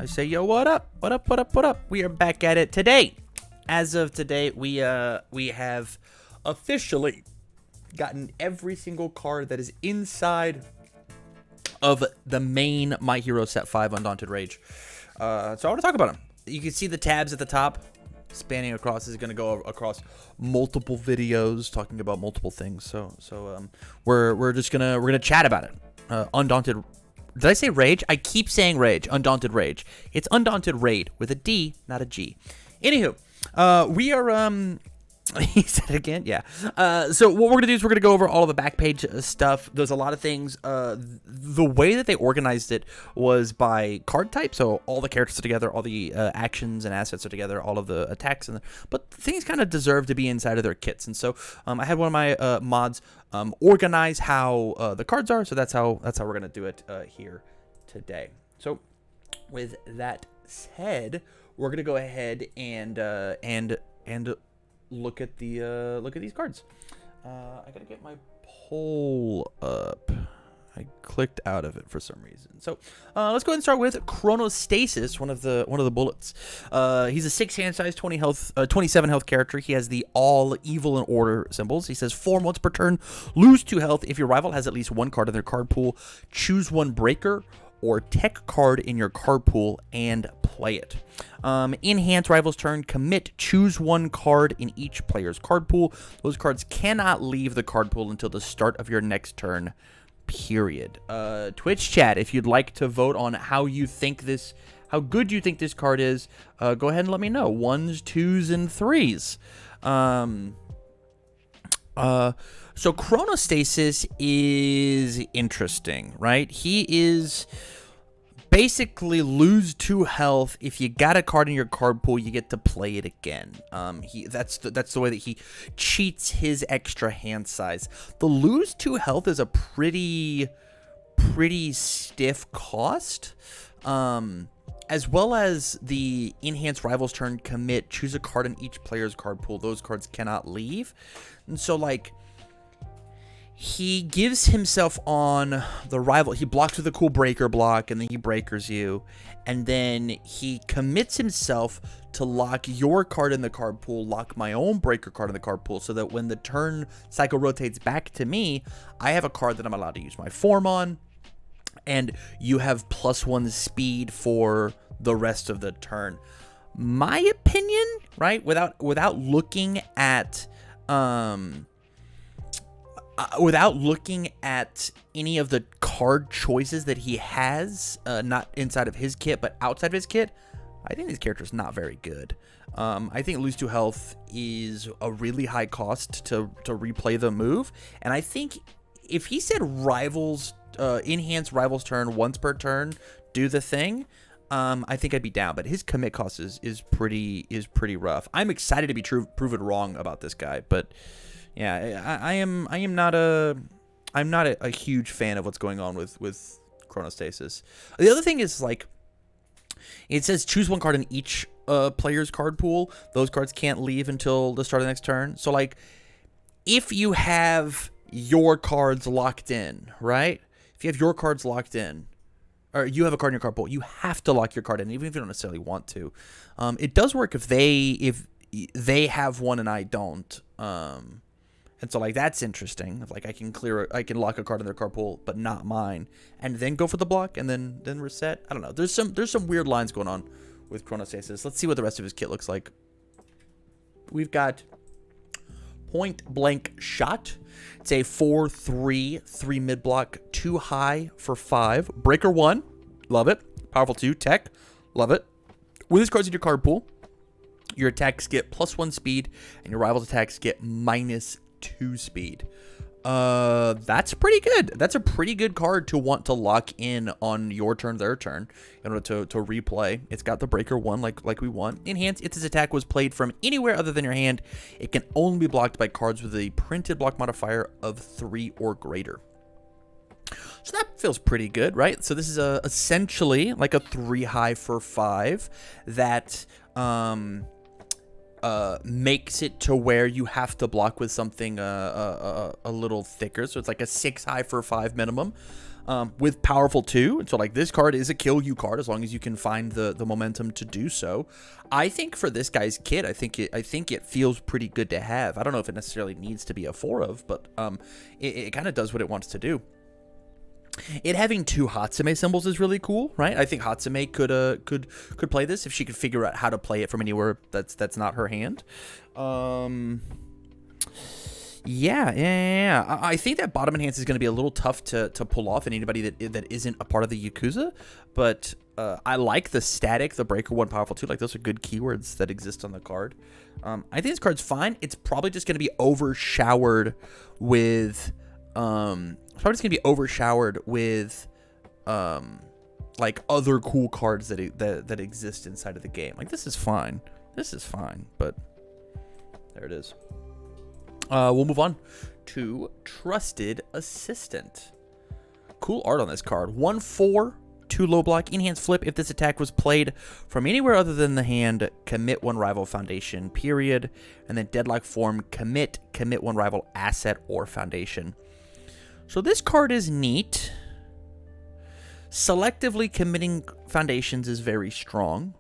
I say, yo, what up? What up? What up? What up? We are back at it today. As of today, we have officially gotten every single card that is inside of the main My Hero Set 5 Undaunted Rage. So I want to talk about them. You can see the tabs at the top. Spanning across is going to go across multiple videos talking about multiple things. So we're just gonna chat about it. Undaunted. Did I say Rage? I keep saying Rage. Undaunted Rage. It's Undaunted Raid with a D, not a G. Anywho, we are he said it again. Yeah. So what we're gonna do is we're gonna go over all of the back page stuff. There's a lot of things. The way that they organized it was by card type. So all the characters are together, all the actions and assets are together, all of the attacks, but things kind of deserve to be inside of their kits. And so I had one of my mods organize how the cards are. So that's how we're gonna do it here today. So with that said, we're gonna go ahead and look at these cards. I gotta get my poll up. I clicked out of it for some reason. So let's go ahead and start with Chronostasis, one of the bullets. He's a 6 hand size, 27 health character. He has the all evil and order symbols. He says 4 once per turn, lose 2 health. If your rival has at least 1 card in their card pool, choose 1 breaker or tech card in your card pool and play it. Enhance rival's turn, commit, choose 1 card in each player's card pool. Those cards cannot leave the card pool until the start of your next turn, period. Twitch chat, if you'd like to vote on how good you think this card is, go ahead and let me know. 1s, 2s, and 3s. So Chronostasis is interesting, right? He is basically lose 2 health. If you got a card in your card pool, you get to play it again. That's the way that he cheats his extra hand size. The lose 2 health is a pretty stiff cost. As well as the enhance rival's turn, commit, choose a card in each player's card pool. Those cards cannot leave. And so like he gives himself on the rival. He blocks with a cool breaker block, and then he breakers you. And then he commits himself to lock your card in the card pool, lock my own breaker card in the card pool, so that when the turn cycle rotates back to me, I have a card that I'm allowed to use my form on, and you have +1 speed for the rest of the turn. My opinion, right? Without looking at any of the card choices that he has, not inside of his kit, but outside of his kit, I think this character is not very good. I think lose 2 health is a really high cost to replay the move. And I think if he said enhance rival's turn once per turn, do the thing, I think I'd be down. But his commit cost is pretty rough. I'm excited to be proven wrong about this guy, but yeah, I'm not a huge fan of what's going on with Chronostasis. The other thing is, like, it says choose 1 card in each player's card pool. Those cards can't leave until the start of the next turn. So like, if you have your cards locked in, right? If you have your cards locked in, or you have a card in your card pool, you have to lock your card in, even if you don't necessarily want to. It does work if they have one and I don't. And so like that's interesting. Like I can lock a card in their card pool, but not mine, and then go for the block and then reset. I don't know. There's some weird lines going on with Chronostasis. Let's see what the rest of his kit looks like. We've got Point Blank Shot. It's a 4/3 3 mid block, 2 high for 5. Breaker 1, love it. Powerful 2 tech, love it. With his cards in your card pool, your attacks get +1 speed, and your rival's attacks get -2 speed. That's pretty good. That's a pretty good card to want to lock in on your turn, their turn, in order to replay. It's got the breaker 1 like we want. Enhance, if this attack was played from anywhere other than your hand, it can only be blocked by cards with a printed block modifier of 3 or greater. So that feels pretty good, right? So this is essentially like a 3 high for 5 that makes it to where you have to block with something a little thicker. So it's like a 6 high for 5 minimum. with powerful 2. And so, like, this card is a kill you card as long as you can find the momentum to do so. I think for this guy's kit, I think it feels pretty good to have. I don't know if it necessarily needs to be a 4 of, but it kind of does what it wants to do. It having 2 Hatsume symbols is really cool, right? I think Hatsume could play this if she could figure out how to play it from anywhere that's not her hand. Yeah. I think that bottom enhance is going to be a little tough to pull off in anybody that isn't a part of the Yakuza, but I like the static, the breaker 1, powerful 2. Like, those are good keywords that exist on the card. I think this card's fine. It's probably just going to be overshowered with like other cool cards that exist inside of the game. Like, this is fine, but there it is. We'll move on to Trusted Assistant. Cool art on this card. 1/4, 2 low block, enhance flip. If this attack was played from anywhere other than the hand, commit 1 rival foundation, period. And then deadlock form, commit 1 rival asset or foundation. So this card is neat. Selectively committing foundations is very strong.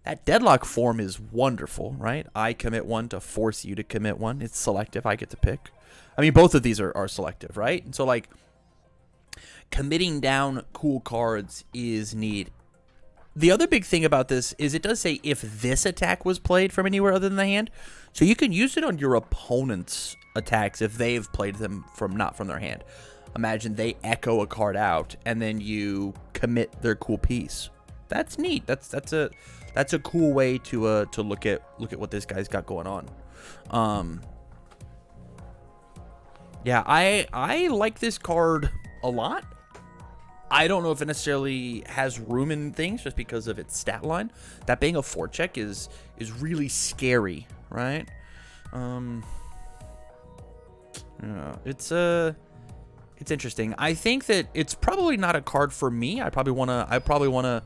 That deadlock form is wonderful, right? I commit 1 to force you to commit 1. It's selective. I get to pick. I mean, both of these are selective, right? And so, like, committing down cool cards is neat. The other big thing about this is it does say if this attack was played from anywhere other than the hand. So you can use it on your opponent's attacks if they've played them not from their hand. Imagine they echo a card out and then you commit their cool piece. That's neat. That's a cool way to look at what this guy's got going on. Yeah, I like this card a lot. I don't know if it necessarily has room in things just because of its stat line. That being a 4-check is really scary, right? Yeah, it's interesting. I think that it's probably not a card for me. I probably wanna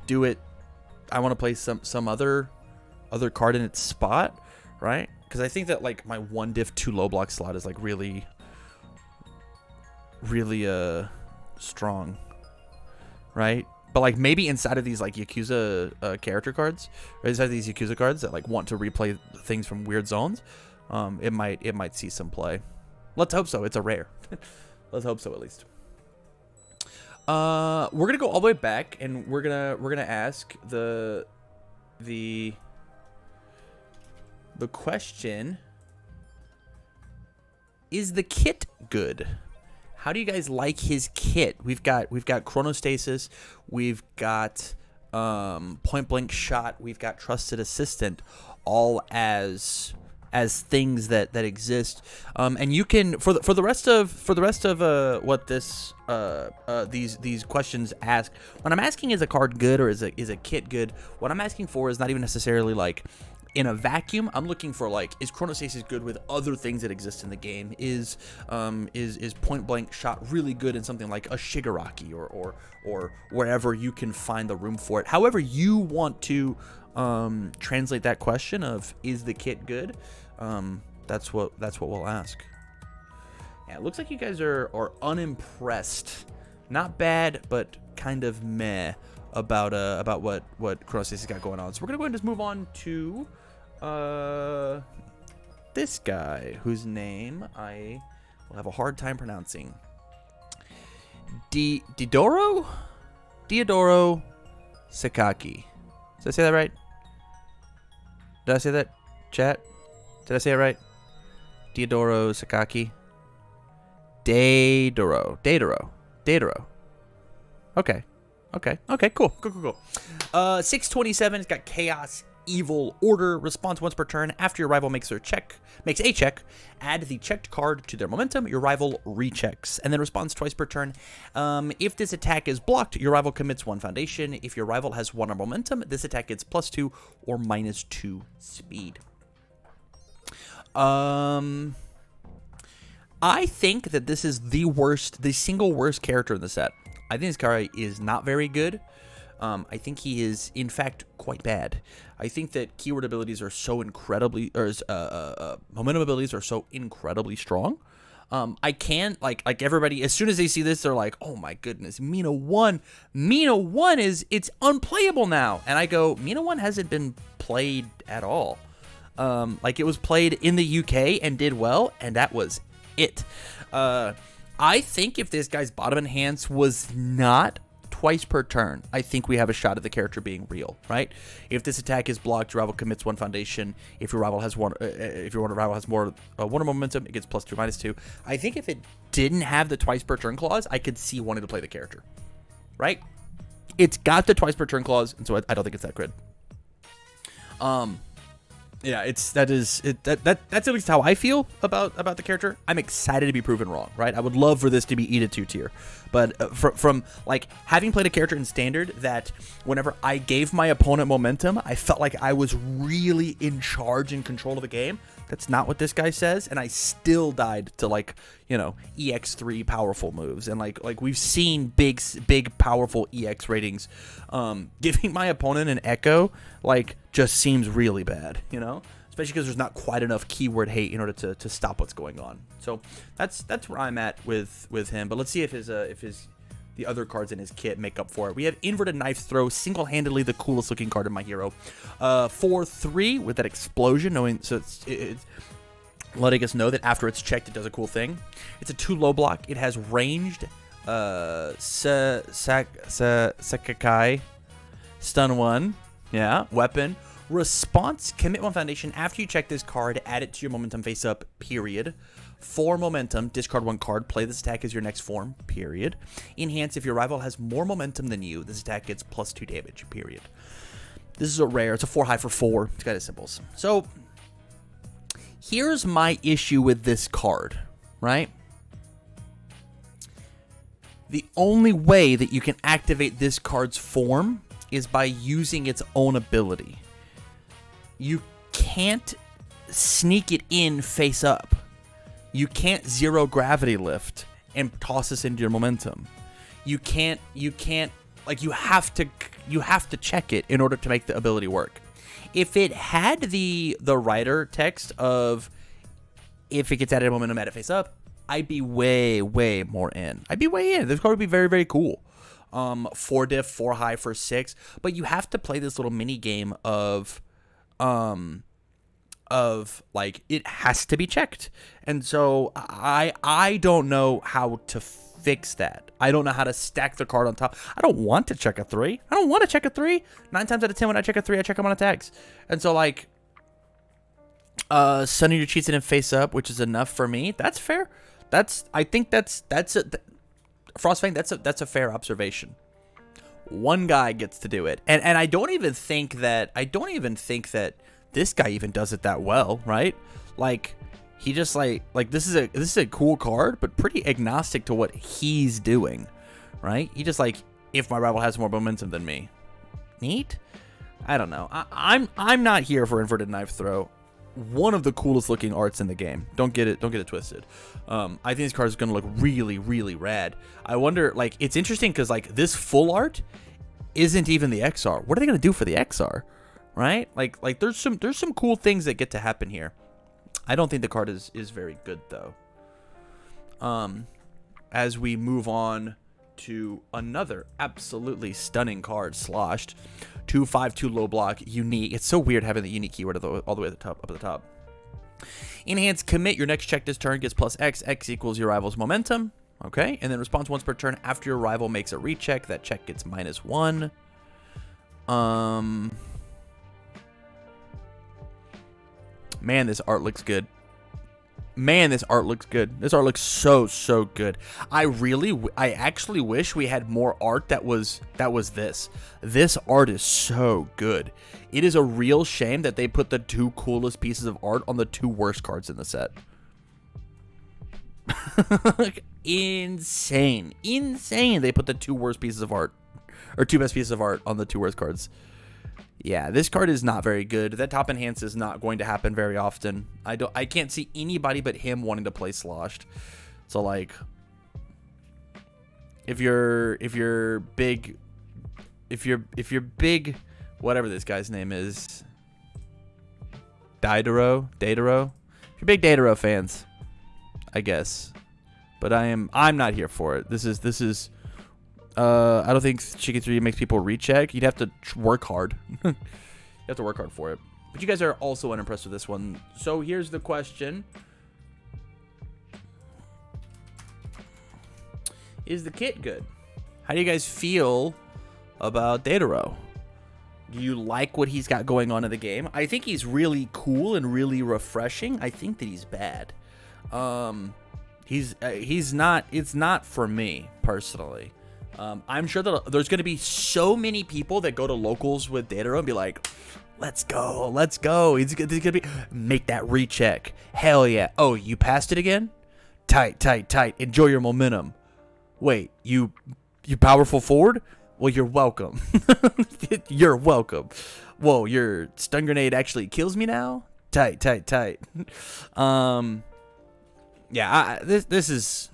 do it. I want to play some other card in its spot, right? Because I think that, like, my 1 diff 2 low block slot is, like, really strong, right? But, like, maybe inside of these, like, Yakuza character cards, or inside of these Yakuza cards that, like, want to replay things from weird zones, it might see some play. Let's hope so. It's a rare. Let's hope so, at least. We're gonna go all the way back, and we're gonna ask the question: is the kit good? How do you guys like his kit? We've got Chronostasis, we've got Point Blank Shot, we've got Trusted Assistant, all as things that exist, and you can for the rest of what this these questions ask. What I'm asking, is a card good or is a kit good? What I'm asking for is not even necessarily like in a vacuum. I'm looking for, like, is Chronostasis good with other things that exist in the game? Is Point Blank Shot really good in something like a Shigaraki or wherever you can find the room for it? However you want to translate that question of is the kit good, that's what we'll ask. Yeah, it looks like you guys are unimpressed. Not bad, but kind of meh about what Chronostasis got going on. So we're gonna go ahead and just move on to this guy whose name I will have a hard time pronouncing. Diadoro Sakaki. Did I say that right? Did I say that, chat? Did I say it right? Diadoro Sakaki. Diadoro. Okay, cool. 627, it's got Chaos, Evil, Order. Response once per turn. After your rival makes a check, add the checked card to their momentum. Your rival rechecks. And then responds twice per turn. If this attack is blocked, your rival commits 1 foundation. If your rival has 1 momentum, this attack gets +2 or -2 speed. I think that this is the single worst character in the set. I think this guy is not very good. I think he is, in fact, quite bad. I think that keyword abilities are so incredibly, momentum abilities are so incredibly strong. I can't like everybody as soon as they see this, they're like, oh my goodness, Mina 1 it's unplayable now. And I go, Mina 1 hasn't been played at all. Like it was played in the UK and did well, and that was it. I think if this guy's bottom enhance was not twice per turn, I think we have a shot at the character being real, right? If this attack is blocked, your rival commits 1 foundation. If your rival has rival has more one momentum, it gets +2, -2. I think if it didn't have the twice per turn clause, I could see wanting to play the character, right? It's got the twice per turn clause, and so I don't think it's that good. Yeah, that's at least how I feel about the character. I'm excited to be proven wrong, right? I would love for this to be E to 2 tier, but from like having played a character in standard that whenever I gave my opponent momentum, I felt like I was really in charge and control of the game. That's not what this guy says, and I still died to like, you know, EX3 powerful moves, and like we've seen big powerful EX ratings. Giving my opponent an echo like just seems really bad, you know, especially because there's not quite enough keyword hate in order to stop what's going on. So that's where I'm at with him. But let's see if the other cards in his kit make up for it. We have Inverted Knife Throw, single-handedly the coolest looking card in my hero. 4/3 with that explosion, knowing so it's letting us know that after it's checked, it does a cool thing. It's a 2 low block. It has ranged Sakaki, stun 1, yeah, weapon. Response, commit 1 foundation. After you check this card, add it to your momentum face up, period. 4 momentum, discard 1 card, play this attack as your next form, period. Enhance, if your rival has more momentum than you, this attack gets +2 damage, period. This is a rare, it's a 4 high for 4, it's got his symbols. So, here's my issue with this card, right? The only way that you can activate this card's form is by using its own ability. You can't sneak it in face up. You can't 0 gravity lift and toss this into your momentum. You can't like you have to check it in order to make the ability work. If it had the writer text of if it gets added momentum, add it face up, I'd be way more in. I'd be way in. This card would be very cool. 4 diff, 4 high for 6, but you have to play this little mini game of like it has to be checked, and so I don't know how to fix that. I don't know how to stack the card on top. I don't want to check a 3. I don't want to check a 3. 9 times out of 10 when I check a 3, I check them on attacks, and so like sending your cheats in and face up, which is enough for me. That's fair. I think that's a Frostfang. That's a fair observation. One guy gets to do it, and I don't even think that this guy even does it that well, right? Like he just like this is a cool card, but pretty agnostic to what he's doing, right? He just like, if my rival has more momentum than me, neat. I don't know. I'm not here for Inverted Knife Throw. One of the coolest looking arts in the game. Don't get it twisted. I think this card is gonna look really rad. I wonder, like, it's interesting because like this full art isn't even the XR. What are they gonna do for the XR, right? Like there's some cool things that get to happen here. I don't think the card is very good though. As we move on to another absolutely stunning card, Sloshed. 2/5/2 low block, unique. It's so weird having the unique keyword all the way up at the top. Enhance, commit. Your next check this turn gets +X. X equals your rival's momentum. Okay, and then response once per turn after your rival makes a recheck. That check gets -1. Man, this art looks good. This art looks so good. I actually wish we had more art that was this. This art is so good. It is a real shame that they put the 2 coolest pieces of art on the 2 worst cards in the set. Insane. They put the 2 worst pieces of art, or 2 best pieces of art on the 2 worst cards. Yeah, this card is not very good. That top enhance is not going to happen very often. I can't see anybody but him wanting to play Sloshed. So like, if you're big, whatever this guy's name is, Diadoro. If you're big Diadoro fans, I guess. But I'm not here for it. This is I don't think Chicken 3 makes people recheck. You'd have to work hard. You have to work hard for it. But you guys are also unimpressed with this one. So here's the question. Is the kit good? How do you guys feel about Diadoro? Do you like what he's got going on in the game? I think he's really cool and really refreshing. I think that he's bad. He's not. It's not for me personally. I'm sure that there's going to be so many people that go to locals with Diadoro and be like, let's go. He's going to be make that recheck. Hell yeah. Oh, you passed it again? Tight. Enjoy your momentum. Wait, you powerful forward? Well, you're welcome. You're welcome. Whoa, your stun grenade actually kills me now? Tight. Yeah, this is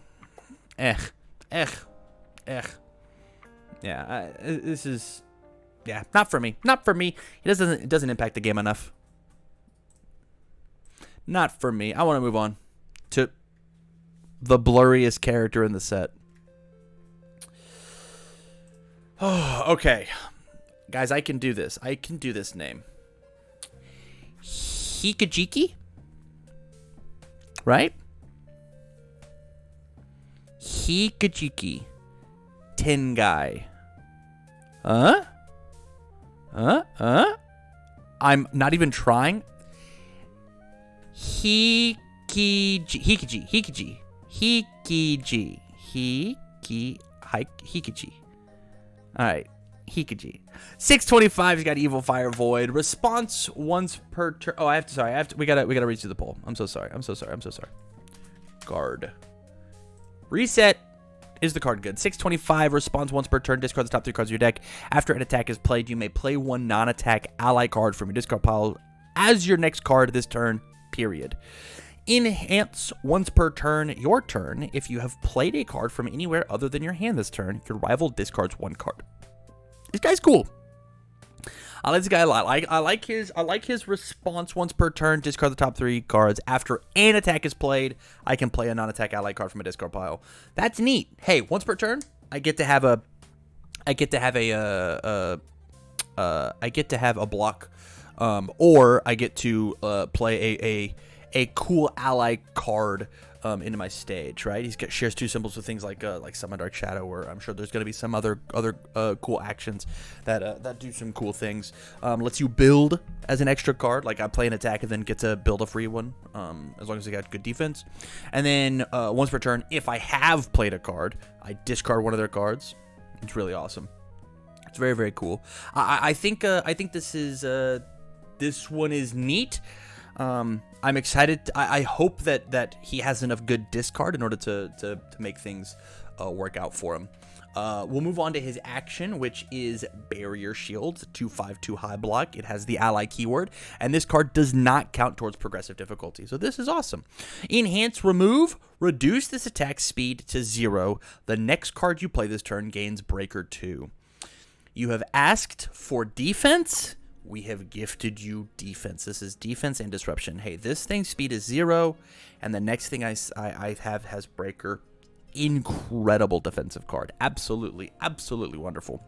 yeah, this is not for me. It doesn't impact the game enough. Not for me. I want to move on to the blurriest character in the set. Oh, okay. Guys, I can do this. I can do this name. MHACCG? Right? MHACCG. Tin guy. I'm not even trying. MHACCG. Alright. MHACCG. 625, he's got Evil Fire Void. Response once per turn. Oh, we gotta read through the poll. I'm so sorry. Guard. Reset. Is the card good? 625, responds once per turn, discard the top 3 cards of your deck. After an attack is played, you may play one non-attack ally card from your discard pile as your next card this turn, period. Enhance once per turn, your turn. If you have played a card from anywhere other than your hand this turn, your rival discards 1 card. This guy's cool. I like this guy a lot. I like his response once per turn. Discard the top 3 cards. After an attack is played, I can play a non-attack ally card from a discard pile. That's neat. Hey, once per turn, I get to have a block, or I get to play a cool ally card into my stage, right? He's got shares 2 symbols with things like Summon Dark Shadow, or I'm sure there's going to be some other cool actions that do some cool things. Lets you build as an extra card, like I play an attack and then get to build a free one, as long as I got good defense. And then once per turn, if I have played a card, I discard one of their cards. It's really awesome. It's very, very cool. I think this one is neat. I'm excited. I hope that he has enough good discard in order to make things work out for him. We'll move on to his action, which is Barrier Shield, 2/5/2 high block. It has the ally keyword, and this card does not count towards progressive difficulty. So this is awesome. Enhance, remove, reduce this attack speed to 0. The next card you play this turn gains Breaker 2. You have asked for defense. We have gifted you defense. This is defense and disruption. Hey, this thing's speed is 0, and the next thing I have has Breaker. Incredible defensive card. Absolutely wonderful.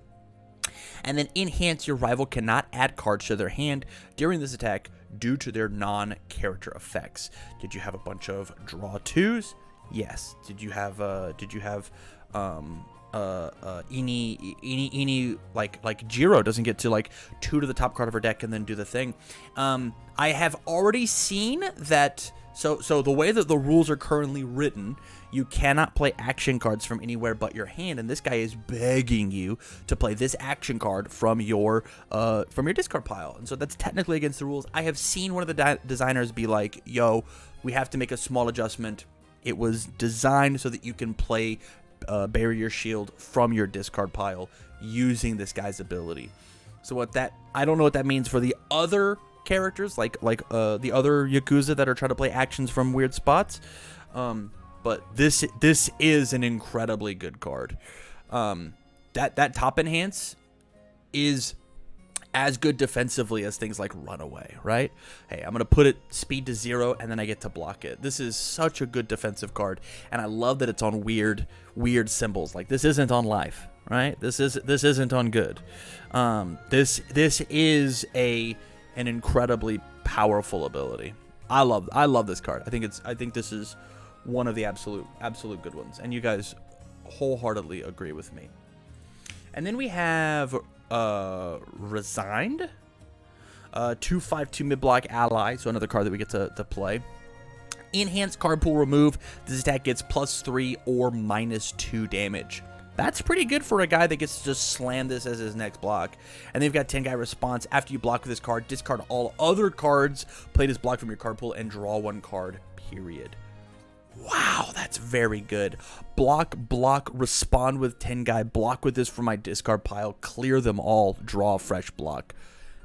And then enhance, your rival cannot add cards to their hand during this attack due to their non-character effects. Did you have a bunch of draw 2s? Yes. Did you have Ini like Jiro doesn't get to like 2 to the top card of her deck and then do the thing. I have already seen that. So the way that the rules are currently written, you cannot play action cards from anywhere but your hand, and this guy is begging you to play this action card from your discard pile, and so that's technically against the rules. I have seen one of the designers be like, "Yo, we have to make a small adjustment. It was designed so that you can play Barrier Shield from your discard pile using this guy's ability." So I don't know what that means for the other characters, like the other Yakuza that are trying to play actions from weird spots. But this is an incredibly good card. That top enhance is as good defensively as things like Runaway, right? Hey, I'm going to put it speed to 0, and then I get to block it. This is such a good defensive card, and I love that it's on weird symbols. Like, this isn't on life, right? This isn't on good. This is an incredibly powerful ability. I love this card. I think this is one of the absolute good ones, and you guys wholeheartedly agree with me. And then we have Resigned, 2/5/2 mid-block ally, so another card that we get to play. Enhanced card pool remove. This attack gets +3 or -2 damage. That's pretty good for a guy that gets to just slam this as his next block. And they've got 10-guy response. After you block with this card, discard all other cards played as block from your card pool and draw 1 card, period. Wow, that's very good. Block, respond with 10-guy, block with this from my discard pile, clear them all, draw a fresh block.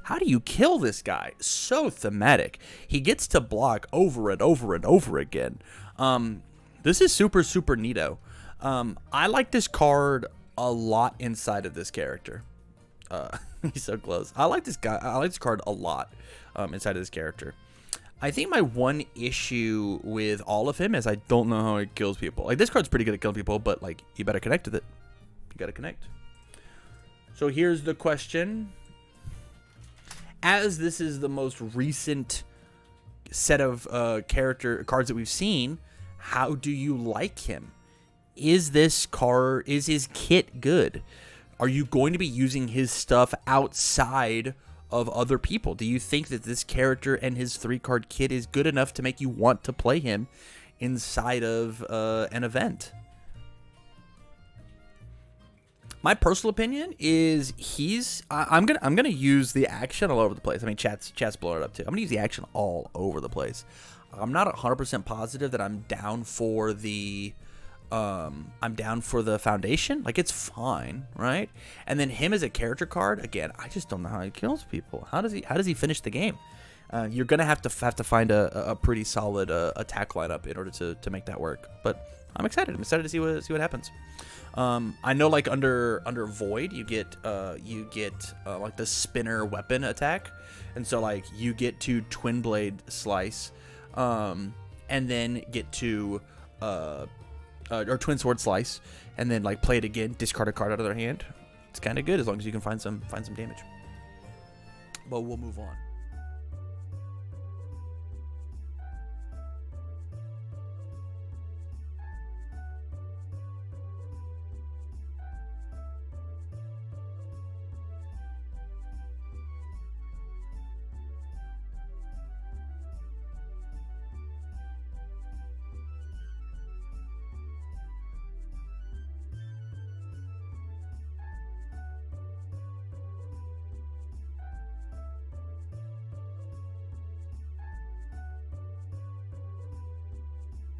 How do you kill this guy? So thematic. He gets to block over and over and over again. This is super neato. I like this card a lot inside of this character. He's so close. I like this card a lot inside of this character. I think my one issue with all of him is I don't know how he kills people. Like, this card's pretty good at killing people, but, like, you better connect with it. You gotta connect. So here's the question. As this is the most recent set of character cards that we've seen, how do you like him? Is his kit good? Are you going to be using his stuff outside of other people? Do you think that this character and his 3-card kit is good enough to make you want to play him inside of an event? My personal opinion is I'm gonna use the action all over the place. I mean, chat's blowing it up too. I'm gonna use the action all over the place. I'm not 100% positive that I'm down for the foundation. Like, it's fine, right? And then him as a character card, again, I just don't know how he kills people. How does he finish the game? You're gonna have to find a pretty solid attack lineup in order to make that work. But I'm excited. I'm excited to see what happens. I know, like, under Void, you get like the spinner weapon attack, and so, like, you get to Twin Blade Slice, and then get to or Twin Sword Slice, and then, like, play it again, discard a card out of their hand. It's kind of good as long as you can find some damage. But we'll move on.